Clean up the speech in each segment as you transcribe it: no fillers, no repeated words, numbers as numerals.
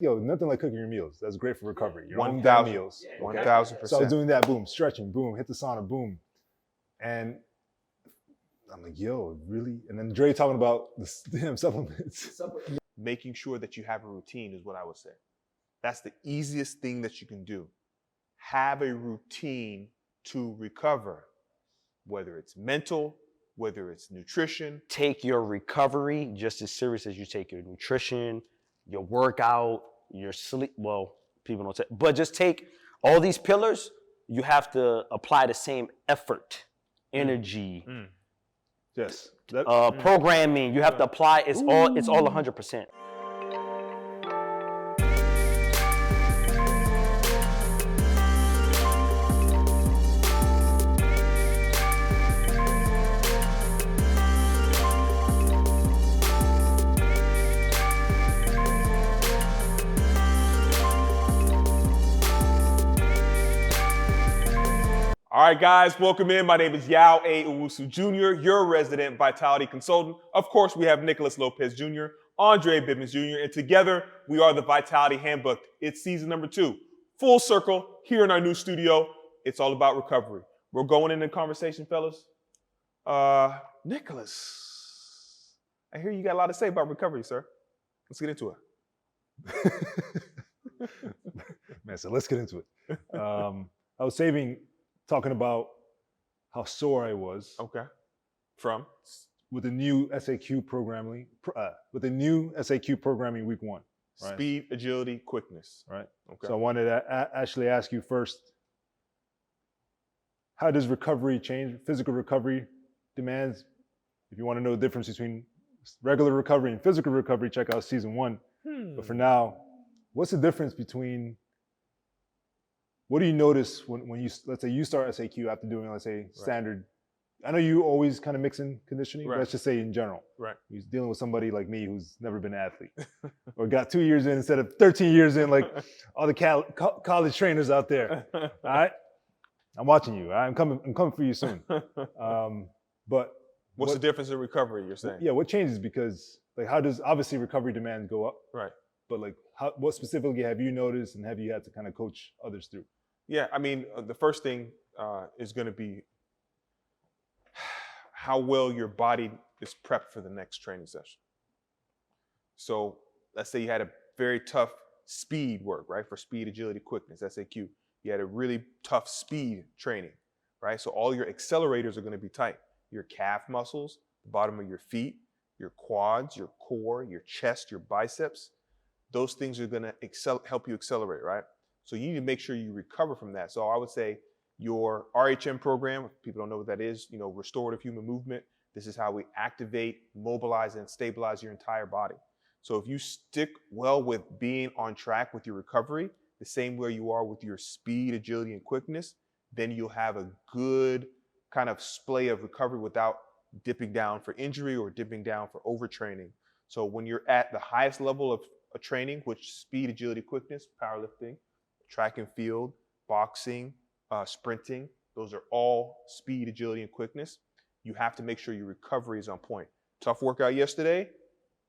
nothing like cooking your meals. That's great for recovery. Your own 1,000 meals. 1,000%. So I was doing that, boom, stretching, boom, hit the sauna, boom. And I'm like, yo, really? And then Dre talking about the damn supplements. Making sure that you have a routine is what I would say. That's the easiest thing that you can do. Have a routine to recover, whether it's mental, whether it's nutrition. Take your recovery just as serious as you take your nutrition, your workout, your sleep. Well, people don't say, but just take all these pillars. You have to apply the same effort, energy, Yes. programming. You have to apply. It's all 100%. All right, guys, welcome in. My name is Yao A. Owusu Jr., your resident vitality consultant. Of course, we have Nicholas Lopez Jr., Andre Bibbins Jr., and together we are the Vitality Handbook. It's season number 2. Full circle here in our new studio. It's all about recovery. We're going into conversation, fellas. Nicholas, I hear you got a lot to say about recovery, sir. Let's get into it. Man, so let's get into it. I was talking about how sore I was. Okay. From? With the new SAQ programming, week 1. Right? Speed, agility, quickness. Right. Okay. So I wanted to actually ask you first, how does recovery change? Physical recovery demands. If you want to know the difference between regular recovery and physical recovery, check out season 1. But for now, what's the difference between, what do you notice when you, let's say you start SAQ after doing, let's say, standard, I know you always kind of mix in conditioning, but let's just say in general. Right. You're dealing with somebody like me who's never been an athlete or got 2 years in instead of 13 years in, like all the college trainers out there. All right. I'm watching you. I'm coming for you soon. But what's the difference in recovery, you're saying? Yeah. What changes? Because like, how does, obviously recovery demands go up. Right. But like, what specifically have you noticed and have you had to kind of coach others through? Yeah, I mean, the first thing is going to be how well your body is prepped for the next training session. So let's say you had a very tough speed work, right? For speed, agility, quickness, SAQ. You had a really tough speed training, right? So all your accelerators are going to be tight. Your calf muscles, the bottom of your feet, your quads, your core, your chest, your biceps, those things are going to help you accelerate, right? So you need to make sure you recover from that. So I would say your RHM program, if people don't know what that is, restorative human movement. This is how we activate, mobilize, and stabilize your entire body. So if you stick well with being on track with your recovery, the same way you are with your speed, agility, and quickness, then you'll have a good kind of splay of recovery without dipping down for injury or dipping down for overtraining. So when you're at the highest level of training, which speed, agility, quickness, powerlifting, track and field, boxing, sprinting, those are all speed, agility, and quickness. You have to make sure your recovery is on point. Tough workout yesterday,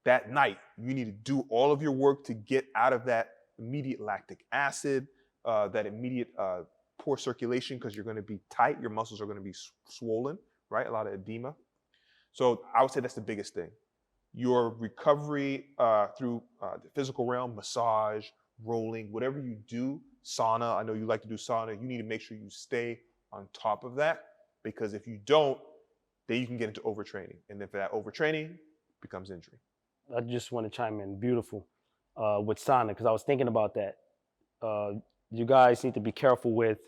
that night, you need to do all of your work to get out of that immediate lactic acid, that immediate poor circulation, because you're going to be tight, your muscles are going to be swollen, right? A lot of edema. So I would say that's the biggest thing. Your recovery through the physical realm, massage, rolling, whatever you do, sauna, I know you like to do sauna, you need to make sure you stay on top of that, because if you don't, then you can get into overtraining. And then for that overtraining, becomes injury. I just want to chime in, beautiful, with sauna, because I was thinking about that. You guys need to be careful with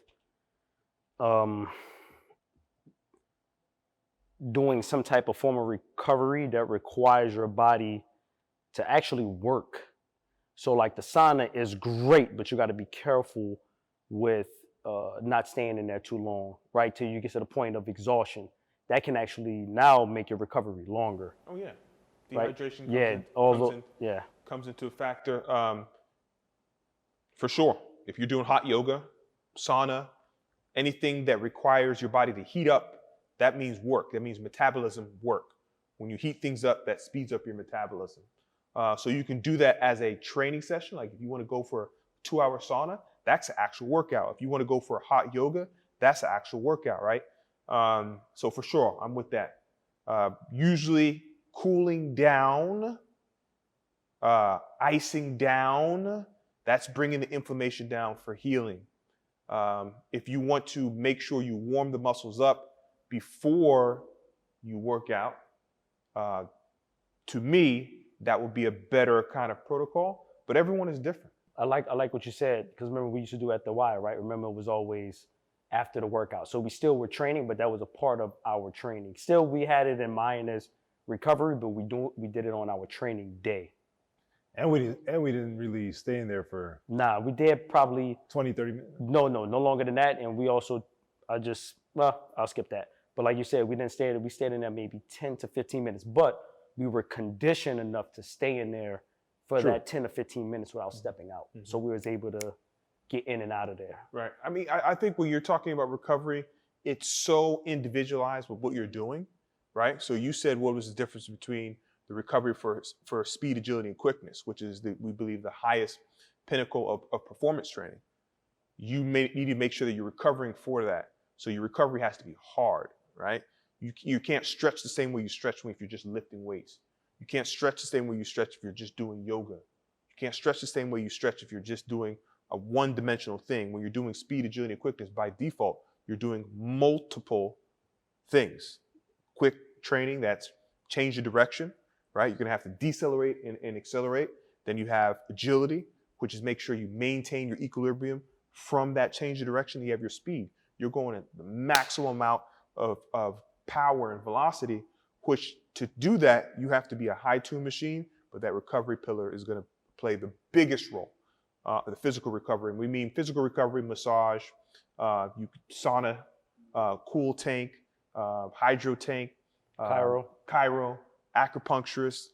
doing some type of form of recovery that requires your body to actually work. So like the sauna is great, but you got to be careful with not staying in there too long, right? Till you get to the point of exhaustion. That can actually now make your recovery longer. Oh yeah, dehydration. Right? Comes into a factor. For sure, if you're doing hot yoga, sauna, anything that requires your body to heat up, that means work. That means metabolism work. When you heat things up, that speeds up your metabolism. So you can do that as a training session. Like if you want to go for a 2-hour sauna, that's an actual workout. If you want to go for a hot yoga, that's an actual workout, right? So for sure, I'm with that. Usually cooling down, icing down, that's bringing the inflammation down for healing. If you want to make sure you warm the muscles up before you work out, to me, that would be a better kind of protocol, but everyone is different. I like what you said, because remember we used to do at the Y, right? Remember it was always after the workout. So we still were training, but that was a part of our training. Still, we had it in mind as recovery, but we did it on our training day. And we didn't really stay in there for Nah, we did probably 20, 30 minutes. no longer than that. And we also, I'll skip that. But like you said, we stayed in there maybe 10 to 15 minutes, but we were conditioned enough to stay in there for True. that 10 to 15 minutes without stepping out. Mm-hmm. So we was able to get in and out of there. Right. I mean, I think when you're talking about recovery, it's so individualized with what you're doing, right? So you said what was the difference between the recovery for speed, agility, and quickness, which is we believe the highest pinnacle of performance training. You need to make sure that you're recovering for that. So your recovery has to be hard, right? You can't stretch the same way you stretch if you're just lifting weights. You can't stretch the same way you stretch if you're just doing yoga. You can't stretch the same way you stretch if you're just doing a one-dimensional thing. When you're doing speed, agility, and quickness, by default, you're doing multiple things. Quick training, that's change the direction, right? You're gonna have to decelerate and accelerate. Then you have agility, which is make sure you maintain your equilibrium from that change of direction. You have your speed. You're going at the maximum amount of power and velocity, which to do that, you have to be a high-tune machine, but that recovery pillar is gonna play the biggest role. The physical recovery. And we mean physical recovery, massage, sauna, cool tank, hydro tank, Chiro, acupuncturist,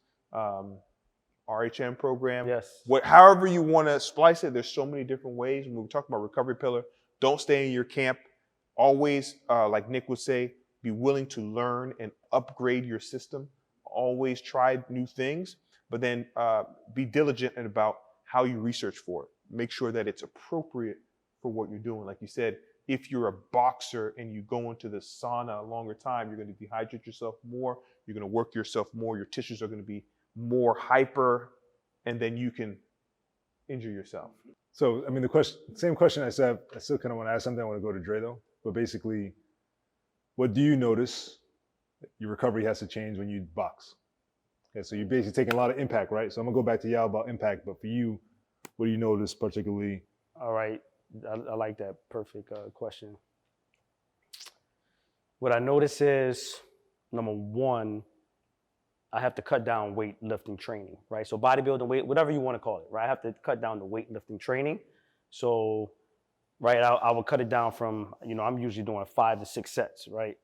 RHM program. Yes. However you want to splice it, there's so many different ways. When we talk about recovery pillar, don't stay in your camp. Always, like Nick would say, be willing to learn and upgrade your system. Always try new things, but then be diligent about how you research for it. Make sure that it's appropriate for what you're doing. Like you said, if you're a boxer and you go into the sauna a longer time, you're going to dehydrate yourself more. You're going to work yourself more. Your tissues are going to be more hyper, and then you can injure yourself. So, I mean, same question I said, I still kind of want to ask something. I want to go to Dre though. But basically, what do you notice your recovery has to change when you box? Okay, so you're basically taking a lot of impact, right? So I'm gonna go back to Yao about impact, but for you, what do you notice particularly? All right, I like that. Perfect question. What I notice is, number one, I have to cut down weightlifting training, right? So bodybuilding, weight, whatever you want to call it, right? I have to cut down the weightlifting training. So, right, I will cut it down from, I'm usually doing 5 to 6 sets, right?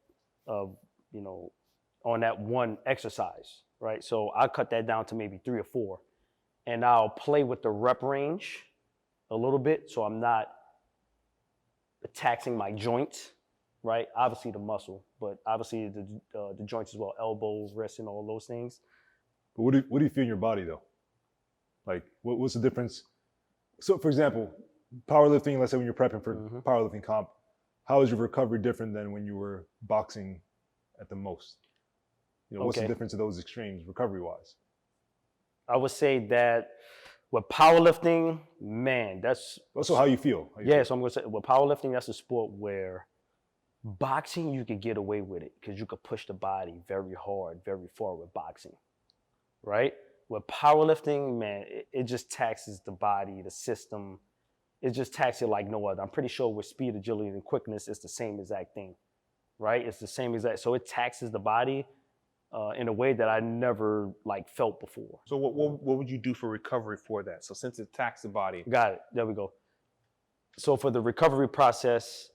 Of, on that one exercise, right? So I cut that down to maybe 3 or 4, and I'll play with the rep range a little bit, so I'm not taxing my joints, right? Obviously the muscle, but obviously the joints as well, elbow, wrist, and all those things. But what do you feel in your body though? Like, what's the difference? So, for example, powerlifting. Let's say when you're prepping for powerlifting comp, how is your recovery different than when you were boxing at the most? What's the difference of those extremes recovery-wise? I would say that with powerlifting, man, that's also how you feel. So I'm gonna say with powerlifting, that's a sport where boxing you could get away with it because you could push the body very hard, very far with boxing, right? With powerlifting, man, it just taxes the body, the system. It just taxes it like no other. I'm pretty sure with speed, agility, and quickness, it's the same exact thing, right? It's the same exact. So it taxes the body in a way that I never felt before. So what would you do for recovery for that? So since it taxes the body. Got it. There we go. So for the recovery process,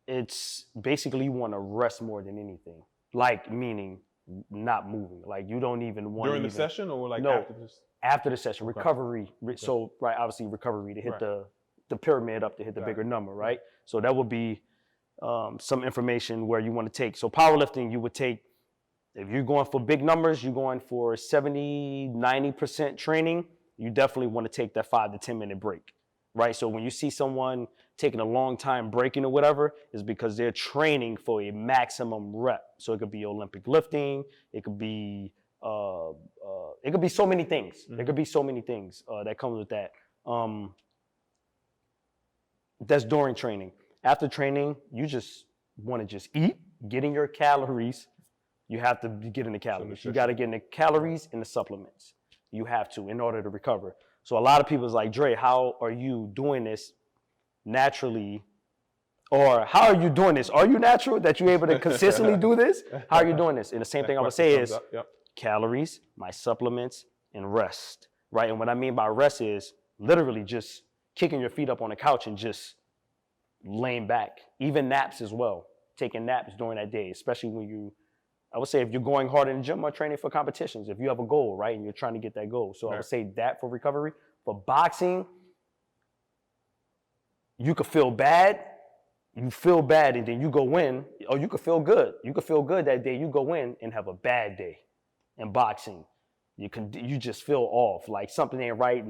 it's basically you want to rest more than anything. Meaning not moving. You don't even want during the session or no, after this? After the session, okay. Recovery. Okay. So obviously recovery to hit the pyramid up to hit the bigger number, right? So that would be some information where you want to take. So powerlifting, you would take If you're going for big numbers, you're going for 70, 90% training, you definitely want to take that 5 to 10 minute break, right? So when you see someone taking a long time breaking or whatever, is because they're training for a maximum rep. So it could be Olympic lifting, it could be so many things. There could be so many things that comes with that. That's during training. After training, you just want to just eat, get in your calories. You have to get in the calories. You got to get in the calories and the supplements. You have to in order to recover. So a lot of people is like, Dre, how are you doing this naturally? Or how are you doing this? Are you natural that you're able to consistently do this? How are you doing this? And the same thing I would say is calories, my supplements, and rest, right? And what I mean by rest is literally just kicking your feet up on the couch and just laying back. Even naps as well. Taking naps during that day, especially when I would say if you're going hard in the gym or training for competitions, if you have a goal, right, and you're trying to get that goal. So I would say that for recovery. For boxing, you could feel bad. You feel bad and then you go in, or you could feel good. You could feel good that day. You go in and have a bad day. In boxing, you just feel off, like something ain't right.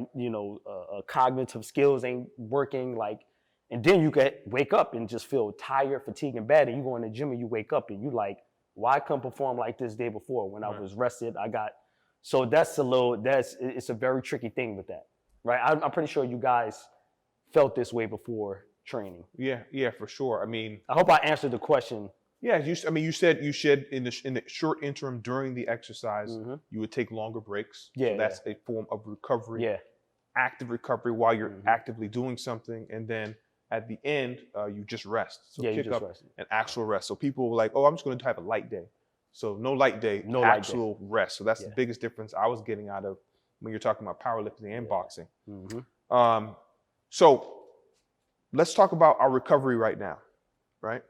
Cognitive skills ain't working, like, and then you could wake up and just feel tired, fatigued, and bad. And you go in the gym and you wake up and you like, why couldn't perform like this day before when I was rested? So it's a very tricky thing with that, right? I'm pretty sure you guys felt this way before training. Yeah, for sure. I mean, I hope I answered the question. Yeah, you said you should in the short interim during the exercise, you would take longer breaks. Yeah, so that's a form of recovery. Yeah, active recovery while you're actively doing something, and then at the end, you just rest. So kick up an actual rest. So people were like, "Oh, I'm just going to have a light day." So no light day, actual rest. So that's the biggest difference I was getting out of when you're talking about powerlifting and boxing. So let's talk about our recovery right now, right?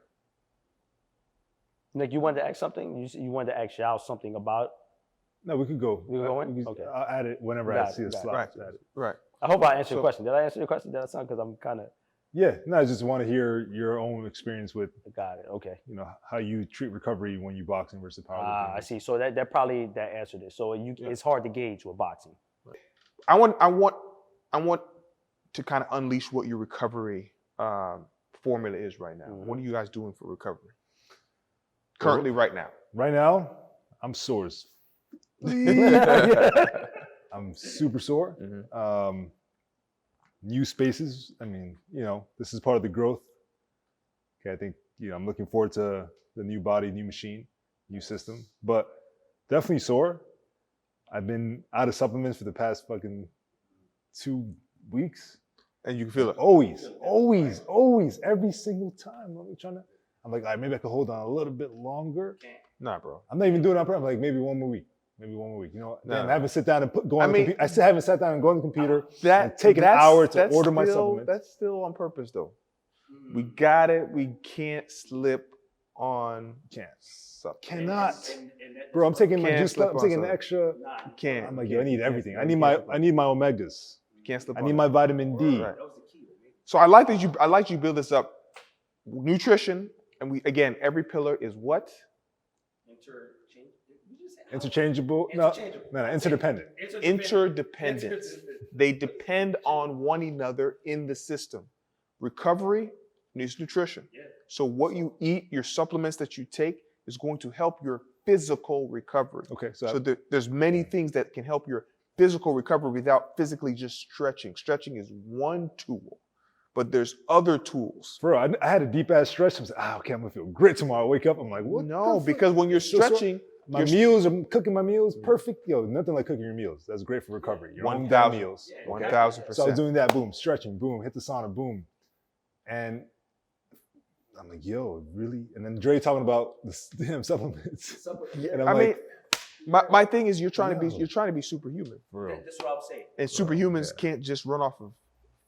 Nick, you wanted to ask something? You wanted to ask Yao something about? No, we could go. We go in? Okay. I'll add it whenever I see the slide. Right. I hope I answered your question. Did I answer your question? Did I sound? Because I'm kind of. Yeah. No, I just want to hear your own experience with. Got it. Okay. How you treat recovery when you boxing versus powerlifting. I see. So that probably answered it. So it's hard to gauge with boxing. Right. I want to kind of unleash what your recovery formula is right now. What are you guys doing for recovery? Currently, right now. Right now, I'm sore. I'm super sore. New spaces. I mean, this is part of the growth. Okay, I think, I'm looking forward to the new body, new machine, new system, but definitely sore. I've been out of supplements for the past fucking 2 weeks. And you can feel it. Always, every single time. I'm like, all right, maybe I could hold on a little bit longer. Nah, bro. I'm not even doing it on purpose. I'm like, maybe one more week. I haven't sat down and I still haven't sat down and go on the computer and take an hour to order my supplements. That's still on purpose, though. We got it. We can't slip on. Cannot. Bro, I'm taking my juice. I'm taking the extra. Can't. I'm like, I need everything. I need my omegas. Can't slip. I need my vitamin D. Right. So I like that you build this up. Nutrition, and every pillar is what? Interchangeable? No, interdependent. Interdependence. They depend on one another in the system. Recovery needs nutrition. So what you eat, your supplements that you take, is going to help your physical recovery. Okay. So there's many things that can help your physical recovery without physically just stretching. Stretching is one tool. But there's other tools. Bro, I had a deep ass stretch. I was like, okay, I'm gonna feel great tomorrow. I wake up, I'm like, what? No, because when you're stretching, I'm cooking my meals perfect. Nothing like cooking your meals. That's great for recovery. Your 1,000 meals. 1,000%. So I was doing that, boom, stretching, boom, hit the sauna, boom. And I'm like, yo, really? And then Dre talking about the damn supplements. And I'm my thing is you're trying to be superhuman. For real. That's what I would say. And superhumans can't just run off of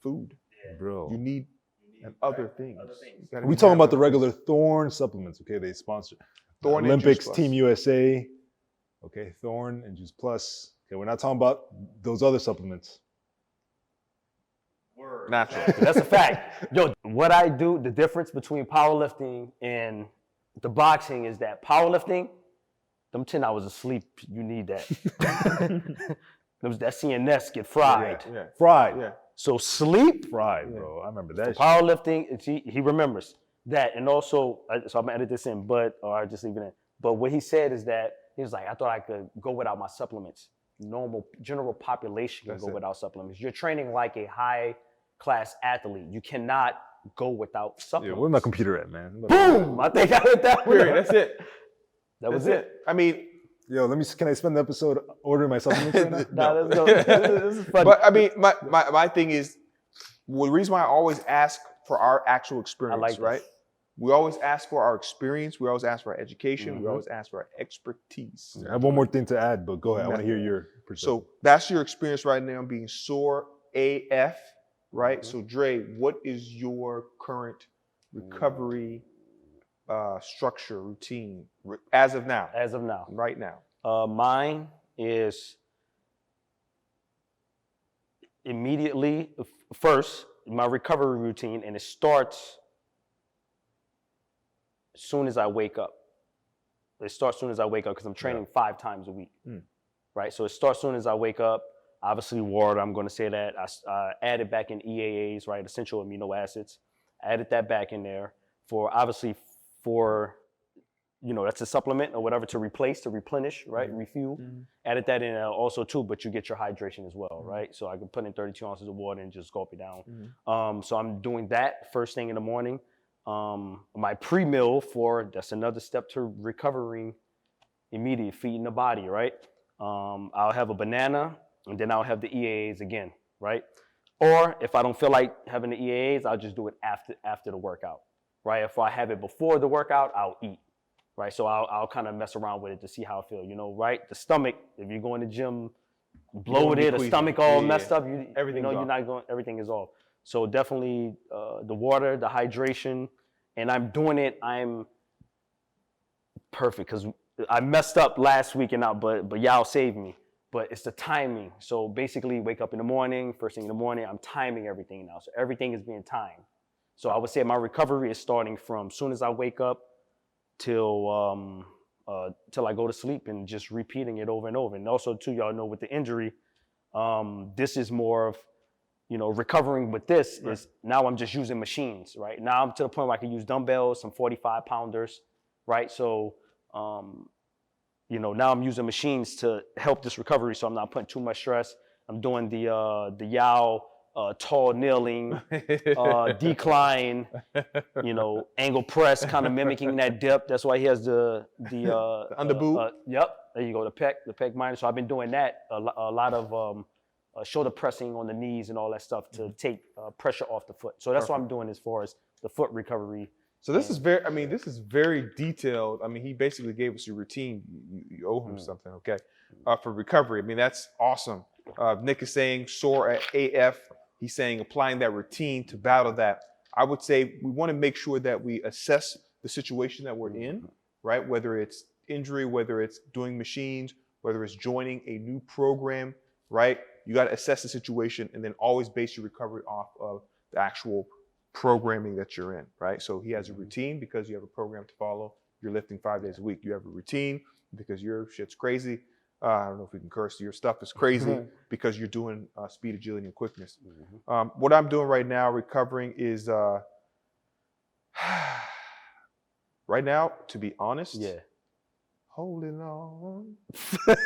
food. Bro. You need other things. We talking about the regular Thorne supplements, okay? They sponsor Thorne Olympics, and Juice Team USA, okay? Thorne and Juice Plus. Okay, we're not talking about those other supplements. Natural. That's a fact. Yo, what I do, the difference between powerlifting and the boxing is that powerlifting, them 10 hours of sleep, you need that. That CNS get fried. Yeah. Fried. Yeah. So sleep, Fried, bro. I remember that shit. powerlifting, he remembers that. And also, so I'm gonna edit this in, or I just leave it in. But what he said is that, he was like, I thought I could go without my supplements. Normal, general population can go without supplements. You're training like a high class athlete. You cannot go without Yeah, supplements. where's my computer at, man? Boom! I think I hit that one. Period. That's it. That was it. I mean, Yo, can I spend the episode ordering my supplements right now? Nah, let's go. This is funny. but I mean, my thing is, well, the reason why I always ask for our actual experience, like this. right? We always ask for our experience. We always ask for our education. We always ask for our expertise. I have one more thing to add, but go ahead. I want to hear your perspective. So that's your experience right now, being sore AF, right? So Dre, what is your current recovery structure, routine, as of now? As of now. Right now. Mine is immediately, first, my recovery routine, and it starts as soon as I wake up. It starts as soon as I wake up because I'm training 5 times a week, right? So it starts as soon as I wake up. Obviously, water, I'm going to say that. I added back in EAAs, right, essential amino acids. Added that back in there that's a supplement or whatever to replenish, right, refuel. Added that in also too, but you get your hydration as well, right? So I can put in 32 ounces of water and just gulp it down. So I'm doing that first thing in the morning. My pre-meal that's another step to recovering immediate, feeding the body, right? I'll have a banana and then I'll have the EAAs again, right? Or if I don't feel like having the EAAs, I'll just do it after the workout, right? If I have it before the workout, I'll eat, right? So I'll kind of mess around with it to see how I feel, right? The stomach, if you're going to the gym, bloated, the stomach all messed up, everything is off. So definitely the water, the hydration, and I'm perfect because I messed up last week but y'all saved me. But it's the timing. So basically wake up in the morning, first thing in the morning, I'm timing everything now. So everything is being timed. So I would say my recovery is starting from soon as I wake up till I go to sleep and just repeating it over and over. And also too, y'all know with the injury, this is more of, recovering with this is now I'm just using machines, right? Now I'm to the point where I can use dumbbells, some 45 pounders, right? So, now I'm using machines to help this recovery. So I'm not putting too much stress. I'm doing the Yao tall kneeling, decline, angle press, kind of mimicking that dip. That's why he has the under boob. Yep, there you go, the pec minor. So I've been doing that a lot of shoulder pressing on the knees and all that stuff to take pressure off the foot. So that's what I'm doing as far as the foot recovery. So this is very detailed. I mean, he basically gave us a routine. You owe him something, okay? For recovery. I mean, that's awesome. Nick is saying sore at AF. He's saying applying that routine to battle that. I would say we want to make sure that we assess the situation that we're in, right? Whether it's injury, whether it's doing machines, whether it's joining a new program, right? You got to assess the situation and then always base your recovery off of the actual programming that you're in, right? So he has a routine because you have a program to follow. You're lifting 5 days a week. You have a routine because your shit's crazy. I don't know if we can curse. Your stuff is crazy because you're doing speed, agility, and quickness. What I'm doing right now, recovering, is right now, to be honest, holding on.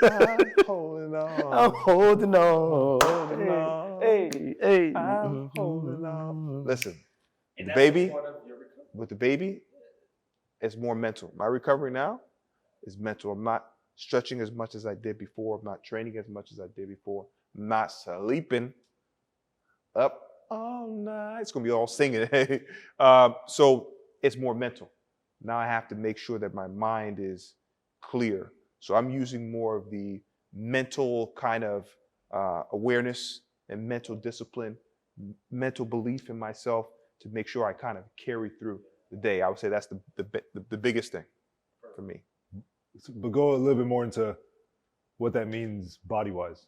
I'm holding on. I'm holding on. Hey. I'm holding on. Listen, with the baby, it's more mental. My recovery now is mental. I'm not stretching as much as I did before. I'm not training as much as I did before. I'm not sleeping up all night. It's going to be all singing. So it's more mental. Now I have to make sure that my mind is clear. So I'm using more of the mental kind of awareness and mental discipline, mental belief in myself to make sure I kind of carry through the day. I would say that's the biggest thing for me. But go a little bit more into what that means body-wise.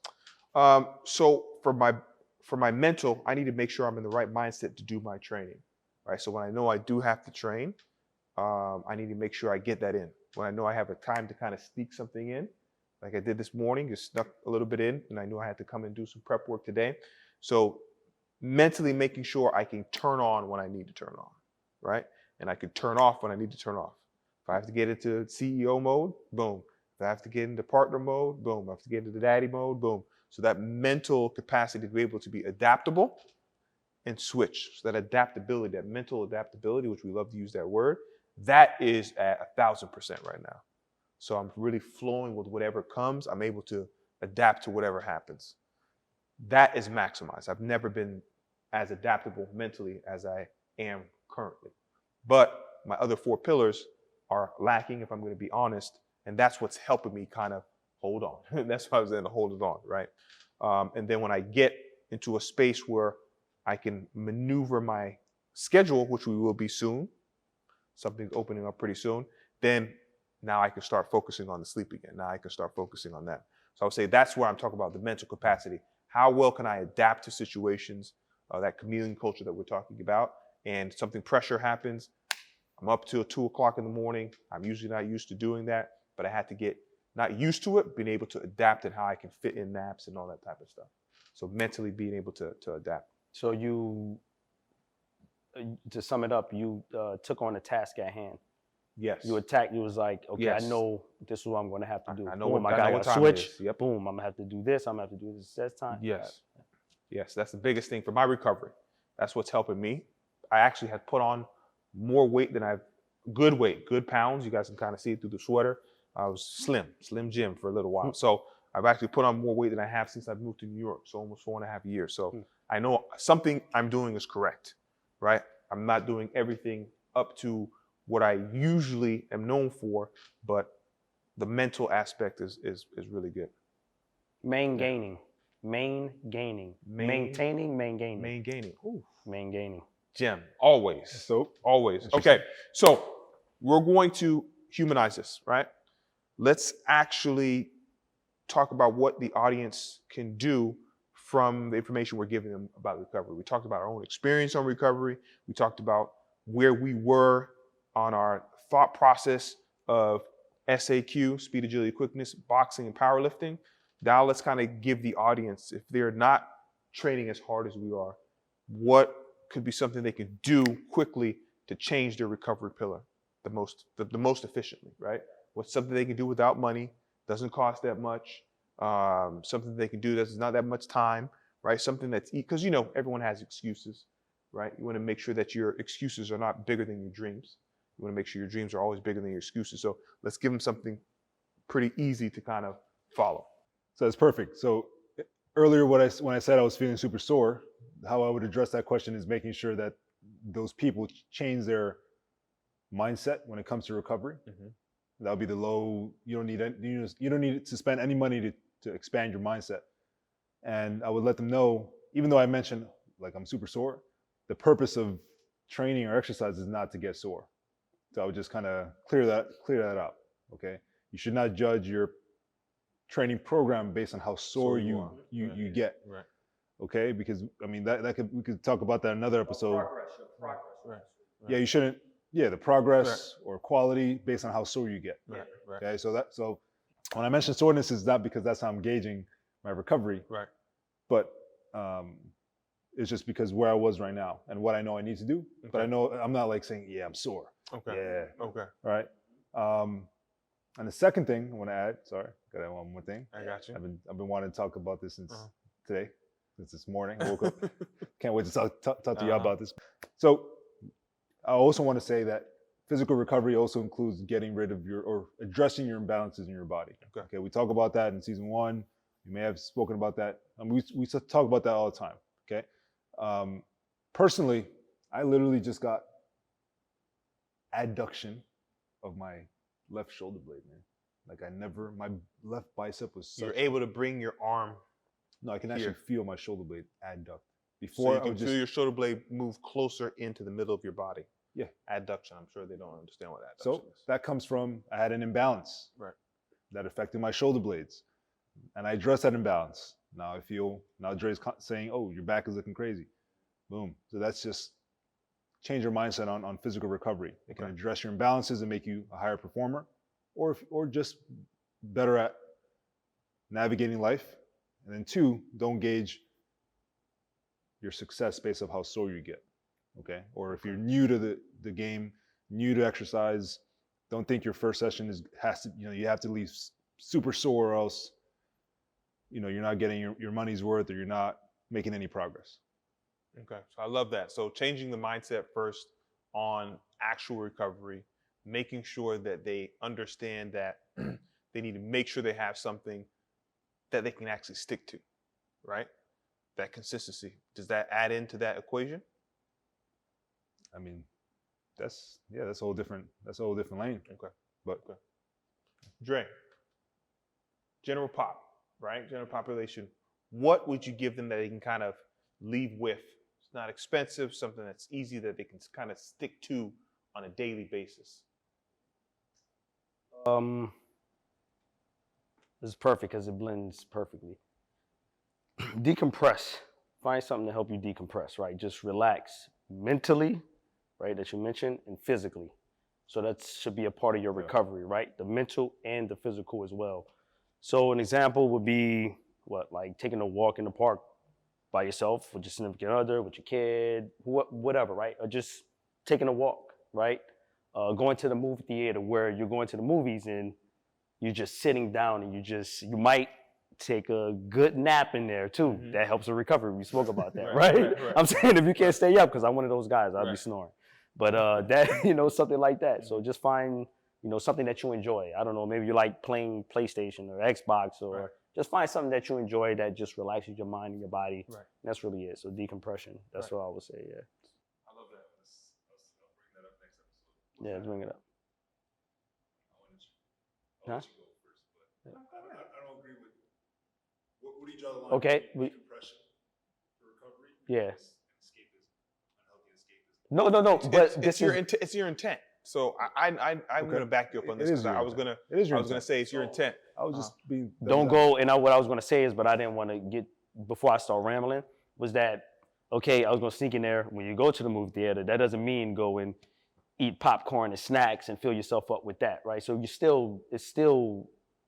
So for my mental, I need to make sure I'm in the right mindset to do my training, right? So when I know I do have to train, I need to make sure I get that in. when I know I have a time to kind of sneak something in, like I did this morning, just snuck a little bit in, and I knew I had to come and do some prep work today. So mentally making sure I can turn on when I need to turn on, right? And I can turn off when I need to turn off. If I have to get into CEO mode, boom. If I have to get into partner mode, boom. If I have to get into daddy mode, boom. So that mental capacity to be able to be adaptable and switch. So that adaptability, that mental adaptability, which we love to use that word, that is at 1,000% right now. So I'm really flowing with whatever comes. I'm able to adapt to whatever happens. That is maximized. I've never been as adaptable mentally as I am currently. But my other 4 pillars are lacking, if I'm going to be honest, and that's what's helping me kind of hold on. That's why I was in to hold it on, right? And then when I get into a space where I can maneuver my schedule, which we will be soon, something's opening up pretty soon, then now I can start focusing on the sleep again. Now I can start focusing on that. So I would say that's where I'm talking about the mental capacity. How well can I adapt to situations, that chameleon culture that we're talking about, and something pressure happens, I'm up till 2 o'clock in the morning. I'm usually not used to doing that, but I had to get not used to it, being able to adapt and how I can fit in naps and all that type of stuff. So mentally being able to adapt. So you, to sum it up, you took on the task at hand. Yes. You attacked. You was like, okay, Yes. I know this is what I'm going to have to do. I know Boom, what I time got to it switch. is. Yep. Boom, I'm gonna have to do this. I'm gonna have to do this that time. Yes. Yes, that's the biggest thing for my recovery. That's what's helping me. I actually had put on more weight than good weight, good pounds. You guys can kind of see it through the sweater. I was Slim Jim for a little while. So I've actually put on more weight than I have since I've moved to New York. So almost 4.5 years. So I know something I'm doing is correct, right? I'm not doing everything up to what I usually am known for, but the mental aspect is really good. Maingaining. Maintaining, maingaining. Ooh. Maingaining. Gem, always. So Always. Okay, so we're going to humanize this, right? Let's actually talk about what the audience can do from the information we're giving them about recovery. We talked about our own experience on recovery. We talked about where we were on our thought process of SAQ, speed, agility, quickness, boxing, and powerlifting. Now let's kind of give the audience, if they're not training as hard as we are, what could be something they can do quickly to change their recovery pillar the most efficiently, right? What's something they can do without money, doesn't cost that much, something they can do that's not that much time, right? Something that's, because you know, everyone has excuses, right? You want to make sure that your excuses are not bigger than your dreams. You want to make sure your dreams are always bigger than your excuses. So let's give them something pretty easy to kind of follow. So that's perfect. So earlier, when I said I was feeling super sore, how I would address that question is making sure that those people change their mindset when it comes to recovery. Mm-hmm. That would be the low. You don't need to spend any money to expand your mindset. And I would let them know, even though I mentioned like I'm super sore, the purpose of training or exercise is not to get sore. So I would just kind of clear that up. Okay, you should not judge your training program based on how sore you get. Right. Okay, because I mean we could talk about that in another episode. Progress. Right. Yeah, you shouldn't. Yeah, the progress or quality based on how sore you get. Right. Okay, so when I mention soreness, is not because that's how I'm gauging my recovery. Right. But it's just because where I was right now and what I know I need to do. Okay. But I know I'm not like saying, yeah, I'm sore. Okay. Yeah. Okay. All right. And the second thing I want to add, sorry, got to add one more thing. I got you. I've been wanting to talk about this since today, since this morning. I woke up. Can't wait to talk to you about this. So I also want to say that physical recovery also includes getting rid of or addressing your imbalances in your body. Okay. We talk about that in season 1. You may have spoken about that. We talk about that all the time. Okay. Personally, I literally just got adduction of my left shoulder blade, man. Like my left bicep was You're able to bring your arm. No, I can actually feel my shoulder blade adduct. Before so you can feel your shoulder blade move closer into the middle of your body. Yeah. Adduction. I'm sure they don't understand what adduction so is. That comes from I had an imbalance. Right. That affected my shoulder blades. And I addressed that imbalance. Now Dre's saying, oh, your back is looking crazy. Boom. So that's just change your mindset on physical recovery. It can address your imbalances and make you a higher performer. or just better at navigating life. And then 2, don't gauge your success based on how sore you get. Okay. Or if you're new to the game, new to exercise, don't think your first session you have to leave super sore, or else, you're not getting your money's worth, or you're not making any progress. Okay, so I love that. So changing the mindset first on actual recovery, making sure that they understand that they need to make sure they have something that they can actually stick to, right? That consistency. Does that add into that equation? I mean, that's a whole different lane. Okay. But Dre, general pop, right? General population. What would you give them that they can kind of leave with? It's not expensive, something that's easy that they can kind of stick to on a daily basis. This is perfect because it blends perfectly. Decompress. Find something to help you decompress, right? Just relax mentally, right, that you mentioned, and physically. So that should be a part of your recovery, right? The mental and the physical as well. So an example would be like taking a walk in the park by yourself, with your significant other, with your kid, whatever, right? Or just taking a walk, right? Going to the movie theater, where you're going to the movies and you're just sitting down, and you might take a good nap in there too. Mm-hmm. That helps with recovery. We spoke about that, right? I'm saying if you can't stay up, because I'm one of those guys, I'll be snoring. But that, something like that. So just find, something that you enjoy. I don't know, maybe you like playing PlayStation or Xbox, or just find something that you enjoy that just relaxes your mind and your body. Right. And that's really it. So decompression. That's what I would say. Yeah. I love that. I'll bring that up next episode. Yeah, bring it up. I'll let you go first, but I don't agree with. What do you draw the line? Okay. Decompression for recovery. Yeah. And escapism, unhealthy escapism. No. But it's your intent. So I'm going to back you up on this, because I was going to say it's your intent. I was just being. Don't go. And what I was going to say is, but I didn't want to get, before I start rambling, was that, okay, I was going to sneak in there. When you go to the movie theater, that doesn't mean go and eat popcorn and snacks and fill yourself up with that, right? So you're still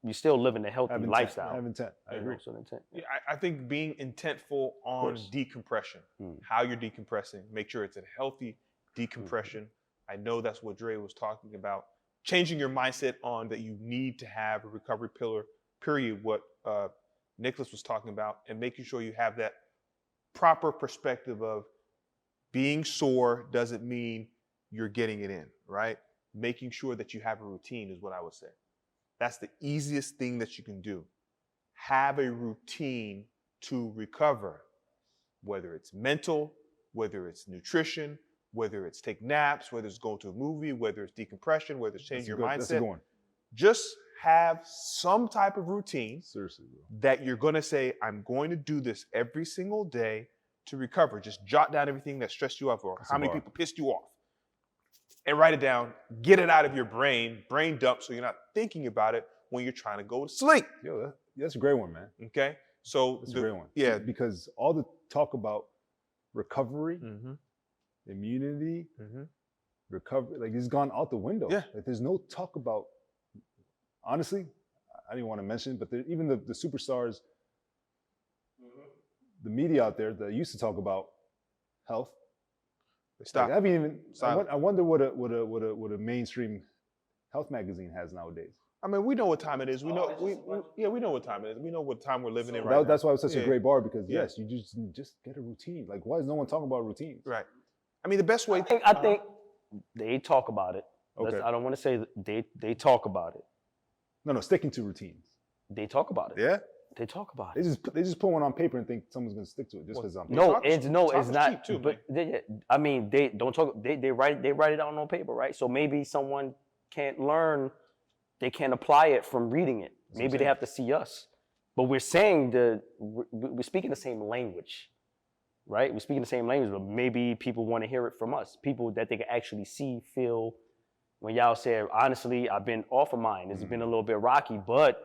living a healthy lifestyle. I have intent. I agree. So intent. Yeah, I think being intentful on decompression, how you're decompressing, make sure it's a healthy decompression. I know that's what Dre was talking about. Changing your mindset on that you need to have a recovery period, what Nicholas was talking about, and making sure you have that proper perspective of being sore doesn't mean you're getting it in, right? Making sure that you have a routine is what I would say. That's the easiest thing that you can do. Have a routine to recover, whether it's mental, whether it's nutrition, whether it's take naps, whether it's going to a movie, whether it's decompression, whether it's changing your mindset. Just have some type of routine. Seriously, bro. That you're going to say, I'm going to do this every single day to recover. Just jot down everything that stressed you out, or how many people pissed you off, and write it down. Get it out of your brain dump, so you're not thinking about it when you're trying to go to sleep. Yo, that's a great one, man. Okay? So that's a great one. Yeah. Because all the talk about recovery, immunity, recovery, like, it's gone out the window. Yeah. Like, there's no talk about, honestly, I didn't want to mention it, but even the superstars, the media out there that used to talk about health, stop. Like, I mean, I wonder what a mainstream health magazine has nowadays. I mean, we know what time it is. We know what time it is. We know what time we're living in right now. That's why it was such a great bar, because yes, you just get a routine. Like, why is no one talking about routines? Right. I mean, the best way. I think they talk about it. Okay. I don't want to say they talk about it. No, sticking to routines. they talk about it. Yeah. They talk about it. They just put one on paper and think someone's gonna stick to it just because I'm. It's not. Too, but I mean, they don't talk. They write it down on paper, right? So maybe someone can't learn. They can't apply it from reading it. Maybe they have to see us. But we're saying we're speaking the same language, right? We're speaking the same language, but maybe people want to hear it from us. People that they can actually see, feel. When y'all say, honestly, I've been off of mine. It's been a little bit rocky, but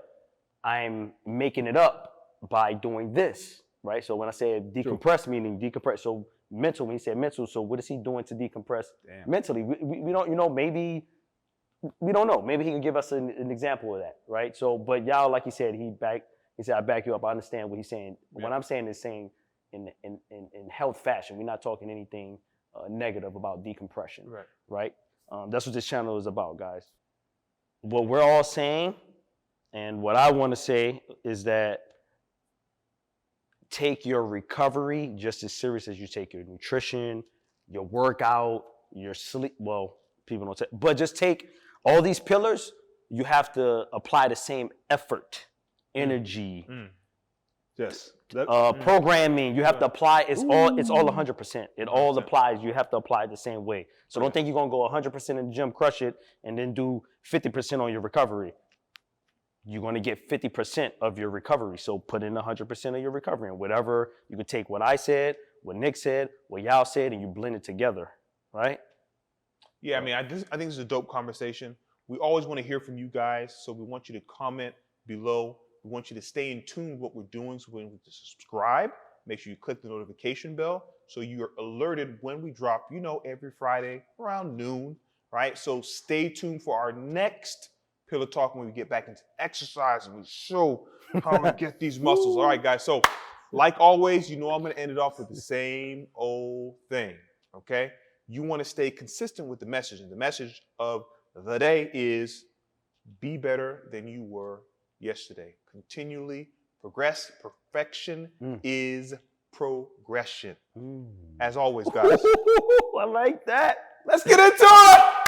I'm making it up by doing this, right? So when I say decompress, meaning decompress. So mental, when he said mental, so what is he doing to decompress mentally? We don't, maybe we don't know. Maybe he can give us an example of that, right? So, but y'all, like he said, he said, I back you up. I understand what he's saying. Yeah. What I'm saying is saying in health fashion. We're not talking anything negative about decompression, right? That's what this channel is about, guys. What we're all saying, and what I want to say is that take your recovery just as serious as you take your nutrition, your workout, your sleep. Well, people don't say, but just take all these pillars. You have to apply the same effort, energy, Yes. programming. You have to apply. It's all 100%. It all applies. You have to apply it the same way. So don't think you're gonna go 100% in the gym, crush it, and then do 50% on your recovery. You're gonna get 50% of your recovery. So put in 100% of your recovery, and whatever you could take what I said, what Nick said, what y'all said, and you blend it together, right? Yeah, I mean, I think this is a dope conversation. We always want to hear from you guys, so we want you to comment below. We want you to stay in tune with what we're doing. So when you subscribe, make sure you click the notification bell so you're alerted when we drop, every Friday around noon, right? So stay tuned for our next Pillow Talk when we get back into exercise and we show how to get these muscles. All right, guys. So like always, I'm going to end it off with the same old thing, okay? You want to stay consistent with the message. And the message of the day is be better than you were yesterday. Continually progress. Perfection is progression. As always, guys. I like that. Let's get into it.